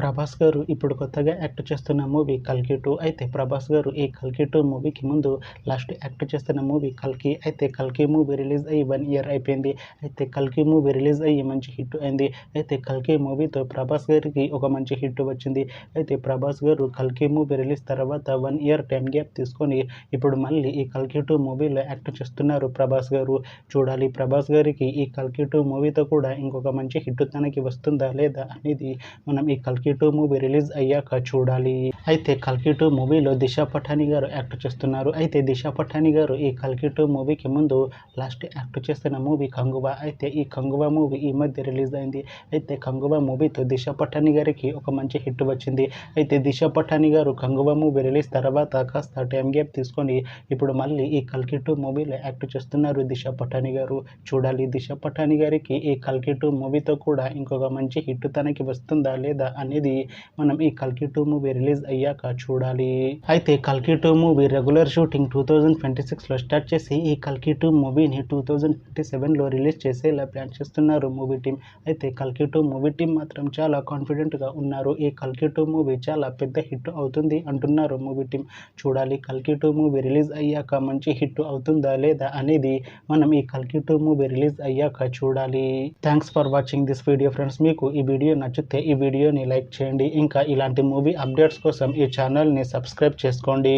ప్రభాస్ గారు ఇప్పుడు కొత్తగా యాక్ట్ చేస్తున్న మూవీ 'కల్కి 2'. అయితే ప్రభాస్ గారు ఈ 'కల్కి 2' మూవీకి ముందు లాస్ట్ యాక్ట్ చేస్తున్న మూవీ 'కల్కి'. అయితే 'కల్కి' మూవీ రిలీజ్ అయ్యి 1 ఇయర్ అయిపోయింది. అయితే 'కల్కి' మూవీ రిలీజ్ అయ్యి మంచి హిట్ అయింది. అయితే 'కల్కి' మూవీతో ప్రభాస్ గారికి ఒక మంచి హిట్ వచ్చింది. అయితే ప్రభాస్ గారు 'కల్కి' మూవీ రిలీజ్ తర్వాత 1 ఇయర్ టైం గ్యాప్ తీసుకొని ఇప్పుడు మళ్ళీ ఈ 'కల్కి 2' మూవీలో యాక్ట్ చేస్తున్నారు ప్రభాస్ గారు. చూడాలి ప్రభాస్ గారికి ఈ 'కల్కి 2' మూవీతో కూడా ఇంకొక మంచి హిట్ తనకి వస్తుందా లేదా అనేది మనం ఈ 'కల్కి 2' మూవీ రిలీజ్ అయ్యాక చూడాలి. అయితే 'కల్కి 2' మూవీలో దిశా పటాని గారు యాక్ట్ చేస్తున్నారు. అయితే దిశా పటాని గారు ఈ 'కల్కి 2' మూవీకి ముందు లాస్ట్ యాక్ట్ చేస్తున్న మూవీ 'కంగువా'. అయితే ఈ 'కంగువా' మూవీ ఈ మధ్య రిలీజ్ అయింది. అయితే 'కంగువా' మూవీతో దిశా పటాని గారికి ఒక మంచి హిట్ వచ్చింది. అయితే దిశా పటాని గారు 'కంగువా' మూవీ రిలీజ్ తర్వాత కాస్త టైం గ్యాప్ తీసుకొని ఇప్పుడు మళ్ళీ ఈ 'కల్కి 2' మూవీలో యాక్ట్ చేస్తున్నారు దిశా పటాని గారు. చూడాలి దిశా పటాని గారికి ఈ 'కల్కి 2' మూవీతో కూడా ఇంకొక మంచి హిట్ తనకి వస్తుందా లేదా అనేది మనం ఈ 'కల్కి 2' మూవీ రిలీజ్ అయ్యాక చూడాలి. అయితే 'కల్కి 2' మూవీ రెగ్యులర్ షూటింగ్ 2026లో స్టార్ట్ చేసి ఈ 'కల్కి 2' మూవీని 2027లో రిలీజ్ చేసేలా ప్లాన్ చేస్తున్నారు మూవీ టీం. అయితే 'కల్కి 2' మూవీ టీం మాత్రం చాలా కాన్ఫిడెంట్గా ఉన్నారు. ఈ 'కల్కి 2' మూవీ చాలా పెద్ద హిట్ అవుతుంది అంటున్నారు మూవీ టీం. చూడాలి 'కల్కి 2' మూవీ రిలీజ్ అయ్యాక మంచి హిట్ అవుతుందా లేదా అనేది మనం ఈ 'కల్కి 2' మూవీ రిలీజ్ అయ్యాక చూడాలి. Thanks for watching this video friends. మీకు ఈ వీడియో నచ్చితే ఈ వీడియోని లైక్ చేయండి. ఇంకా ఇలాంటి మూవీ అప్డేట్స్ కోసం ఈ ఛానల్ని సబ్స్క్రైబ్ చేసుకోండి.